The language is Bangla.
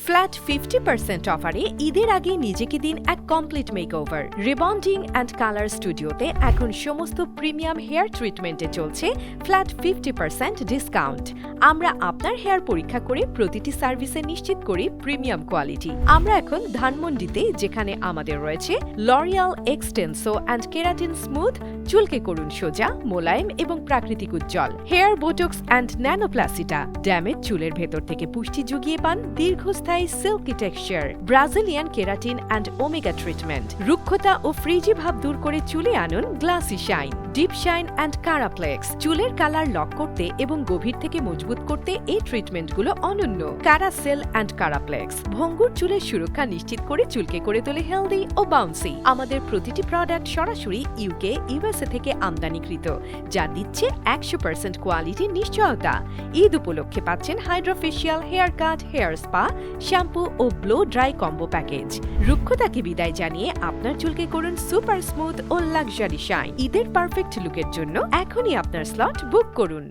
ফ্ল্যাট 50% অফারে ঈদের আগে নিজেকে দিন এক complete makeover. Rebonding and colour স্টুডিওতে এখন সমস্ত প্রিমিয়াম হেয়ার ট্রিটমেন্টে চলছে ফ্ল্যাট 50% ডিসকাউন্ট। আমরা আপনার হেয়ার পরীক্ষা করে প্রতিটি সার্ভিসে নিশ্চিত করি প্রিমিয়াম কোয়ালিটি। আমরা এখন ধানমন্ডিতে, যেখানে আমাদের রয়েছে L'Oréal Extenso and keratin smooth, চুলকে করুন সোজা, মোলায়েম এবং প্রাকৃতিক উজ্জ্বল। Hair Botox and nanoplastia, damage চুলের ভেতর থেকে পুষ্টি জুগিয়ে পান দীর্ঘস্থায়ী silky texture. Brazilian keratin and omega treatment, রুক্ষতা ও ফ্রিজি ভাব দূর করে চুলে আনুন glassy shine. Deep shine and Keraplex, চুলের কালার লক করতে এবং গভীর থেকে মজবুত করতে এই ট্রিটমেন্টগুলো অনন্য। কারাসেল অ্যান্ড কারাপ্লেক্স, ভঙ্গুর চুলের সুরক্ষা নিশ্চিত করে চুলকে করে তোলে হেলদি ও বাউন্সি। আমাদের প্রতিটি প্রোডাক্ট সরাসরি ইউকে, ইউএসএ থেকে আমদানিকৃত, যা দিচ্ছে 100% কোয়ালিটি নিশ্চয়তা। ঈদ উপলক্ষে পাচ্ছেন hydrafacial, hair cut, hair spa, shampoo ও ব্লো ড্রাই কম্বো প্যাকেজ। রুক্ষতাকে বিদায় জানিয়ে আপনার চুলকে করুন সুপার স্মুথ ও লাক্সারি শাইন। ঈদের পারফেক্ট লুকের জন্য এখনই আপনার স্লট বুক করুন।